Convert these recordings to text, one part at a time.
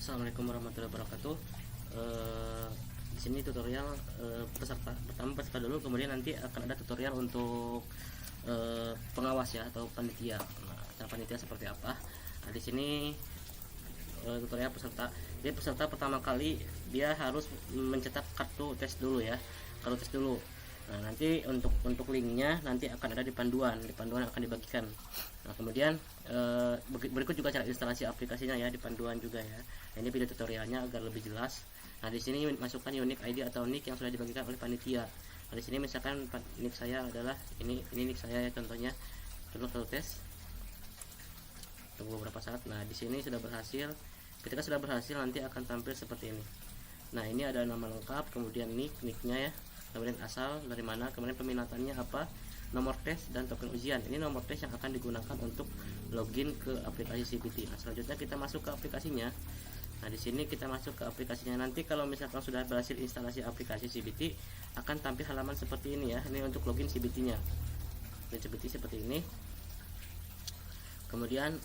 Assalamualaikum warahmatullahi wabarakatuh. Di sini tutorial peserta. Pertama peserta dulu, kemudian nanti akan ada tutorial untuk pengawas ya atau panitia. Nah, cara panitia seperti apa? Nah, di sini tutorial peserta. Jadi peserta pertama kali dia harus mencetak kartu tes dulu ya, kartu tes dulu. Nah, nanti untuk linknya nanti akan ada di panduan akan dibagikan. Nah, kemudian berikut juga cara instalasi aplikasinya ya di panduan juga ya. Nah, ini video tutorialnya agar lebih jelas. Nah, di sini masukkan unique ID atau nick yang sudah dibagikan oleh panitia. Nah, di sini misalkan nick saya adalah ini nick saya ya, contohnya dulu kartu tes. Tunggu beberapa saat. Nah, di sini sudah berhasil. Ketika sudah berhasil nanti akan tampil seperti ini. Nah, ini ada nama lengkap, kemudian nicknya ya, kemudian asal dari mana, kemudian peminatannya apa, nomor tes dan token ujian. Ini nomor tes yang akan digunakan untuk login ke aplikasi CBT. Nah, selanjutnya kita masuk ke aplikasinya. Nah, di sini kita masuk ke aplikasinya. Nanti kalau misalkan sudah berhasil instalasi aplikasi CBT, akan tampil halaman seperti ini ya. Ini untuk login CBT-nya. Login CBT seperti ini. Kemudian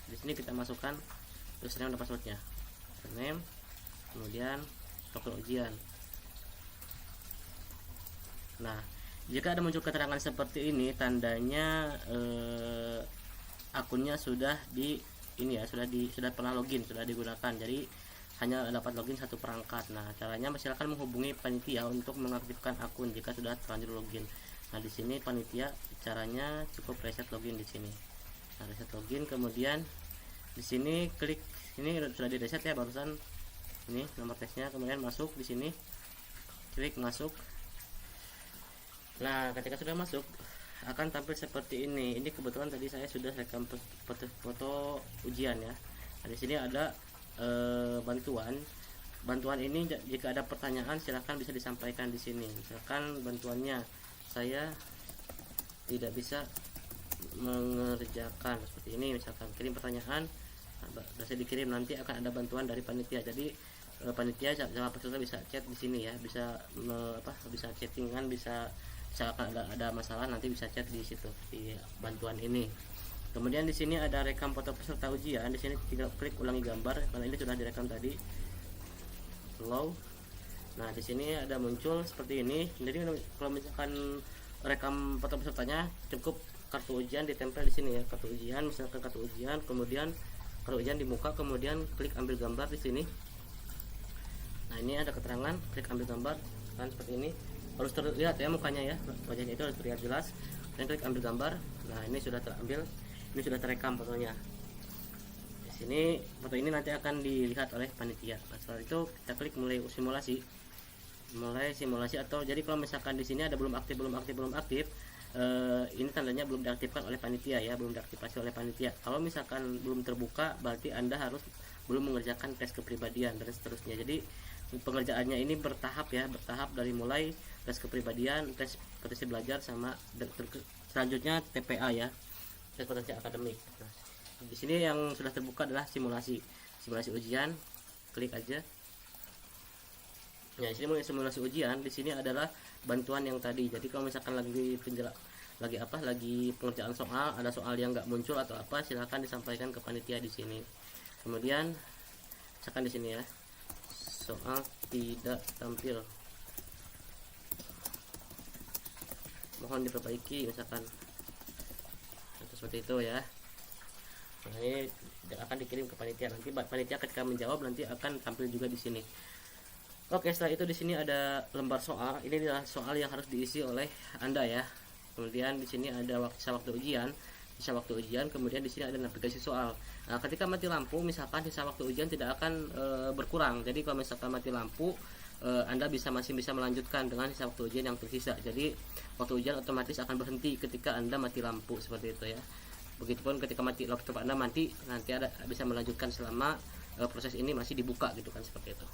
di sini kita masukkan username dan passwordnya. Username, kemudian token ujian. Nah, jika ada muncul keterangan seperti ini, tandanya akunnya sudah sudah pernah login, sudah digunakan. Jadi hanya dapat login satu perangkat. Nah, caranya silakan menghubungi panitia untuk mengaktifkan akun jika sudah terlanjur login. Nah, di sini panitia caranya cukup reset login di sini. Nah, reset login, kemudian di sini klik ini sudah di reset ya barusan. Ini nomor tesnya, kemudian masuk di sini. Klik masuk. Nah, ketika sudah masuk akan tampil seperti ini. Ini kebetulan tadi saya sudah rekam foto ujian ya. Nah, di sini ada bantuan ini jika ada pertanyaan silahkan bisa disampaikan di sini. Misalkan bantuannya saya tidak bisa mengerjakan seperti ini, misalkan kirim pertanyaan, bisa dikirim, nanti akan ada bantuan dari panitia. Jadi panitia sama peserta bisa chat di sini ya, bisa bisa chattingan, bisa misalkan ada masalah nanti bisa chat di situ di bantuan ini. Kemudian di sini ada rekam foto peserta ujian. Di sini tinggal klik ulangi gambar karena ini sudah direkam tadi. Low. Nah, di sini ada muncul seperti ini. Jadi kalau misalkan rekam foto pesertanya cukup kartu ujian ditempel di sini ya, kartu ujian, misalkan kartu ujian, kemudian kartu ujian dibuka, kemudian klik ambil gambar di sini. Nah, ini ada keterangan, klik ambil gambar kan seperti ini. Harus terlihat ya mukanya ya, wajahnya itu harus terlihat jelas. Dan klik ambil gambar. Nah, ini sudah terambil, ini sudah terekam fotonya. Di sini foto ini nanti akan dilihat oleh panitia. Nah, setelah itu kita klik mulai simulasi atau jadi kalau misalkan di sini ada belum aktif, ini tandanya belum diaktifkan oleh panitia ya, belum diaktifasi oleh panitia. Kalau misalkan belum terbuka berarti Anda harus belum mengerjakan tes kepribadian dan seterusnya. Jadi pengerjaannya ini bertahap ya, bertahap dari mulai tes kepribadian, tes potensi belajar, sama selanjutnya TPA ya, tes potensi akademik. Nah, di sini yang sudah terbuka adalah simulasi ujian. Klik aja. Ya, di sini mulai simulasi ujian. Di sini adalah bantuan yang tadi. Jadi kalau misalkan lagi pengerjaan soal, ada soal yang nggak muncul atau apa, silahkan disampaikan ke panitia di sini. Kemudian misalkan di sini ya, soal tidak tampil, mohon diperbaiki misalkan, atau seperti itu ya. Nah, ini akan dikirim ke panitia. Nanti panitia ketika menjawab nanti akan tampil juga di sini. Oke, setelah itu di sini ada lembar soal. Ini adalah soal yang harus diisi oleh Anda ya. Kemudian di sini ada sisa waktu ujian, kemudian di sini ada navigasi soal. Nah, ketika mati lampu, misalkan sisa waktu ujian tidak akan berkurang. Jadi kalau misalkan mati lampu, Anda masih bisa melanjutkan dengan sisa waktu ujian yang tersisa. Jadi waktu ujian otomatis akan berhenti ketika Anda mati lampu seperti itu ya. Begitupun ketika laptop Anda mati, nanti ada bisa melanjutkan selama proses ini masih dibuka gitu kan, seperti itu.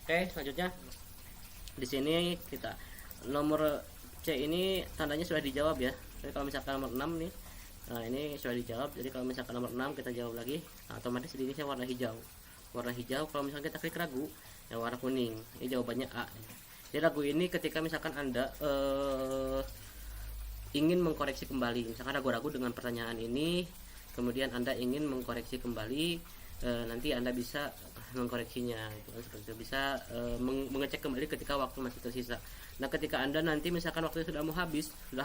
Oke, selanjutnya di sini kita nomor C ini tandanya sudah dijawab ya. Jadi kalau misalkan nomor 6 nih, nah ini sudah dijawab. Jadi kalau misalkan nomor 6 kita jawab lagi, nah, otomatis di sini warna hijau. Kalau misalkan kita klik ragu, yang warna kuning. Ini jawabannya A. Jadi ragu ini ketika misalkan Anda ingin mengkoreksi kembali, misalkan ragu-ragu dengan pertanyaan ini, kemudian Anda ingin mengkoreksi kembali nanti Anda bisa mengkoreksinya gitu kan, seperti itu. Bisa mengecek kembali ketika waktu masih tersisa. Nah, ketika Anda nanti misalkan waktunya sudah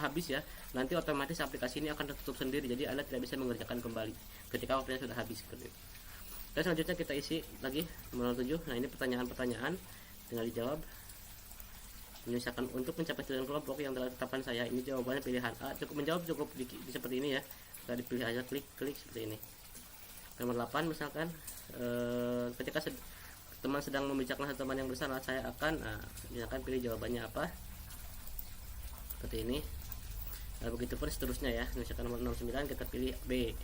habis ya, nanti otomatis aplikasi ini akan tertutup sendiri, jadi Anda tidak bisa mengerjakan kembali ketika waktunya sudah habis seperti itu. Dan selanjutnya kita isi lagi nomor 7. Nah, ini pertanyaan-pertanyaan tinggal dijawab. Misalkan untuk mencapai tujuan kelompok yang telah ditetapkan saya, ini jawabannya pilihan A. Cukup menjawab cukup di seperti ini ya. Kita dipilih aja, klik seperti ini. Nomor 8 misalkan ketika teman sedang membicarakan satu teman yang bersalah, saya akan misalkan pilih jawabannya apa. Seperti ini. Nah, begitupun seterusnya ya. Misalkan nomor 69 kita pilih B.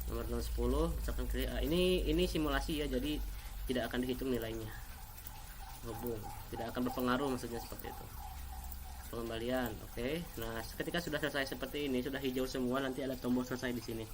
Nomor 10 misalkan pilih A. Ini simulasi ya, jadi tidak akan dihitung nilainya. Tidak akan berpengaruh, maksudnya seperti itu. Pengembalian, oke. Nah, ketika sudah selesai seperti ini, sudah hijau semua, nanti ada tombol selesai di sini.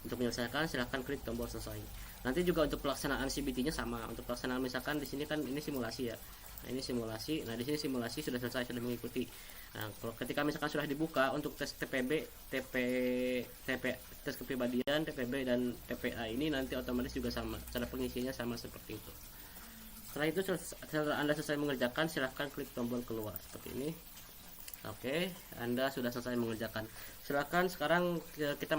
Untuk menyelesaikan silahkan klik tombol selesai. Nanti juga untuk pelaksanaan CBT-nya sama. Untuk pelaksanaan misalkan di sini kan ini simulasi ya. Nah, ini simulasi. Nah, di sini simulasi sudah selesai, sudah mengikuti. Nah, kalau ketika misalkan sudah dibuka untuk tes TPB, tes kepribadian, TPB dan TPA ini nanti otomatis juga sama. Cara pengisiannya sama seperti itu. Setelah itu, setelah Anda selesai mengerjakan, silahkan klik tombol keluar seperti ini. Oke, Anda sudah selesai mengerjakan. Silahkan sekarang kita masuk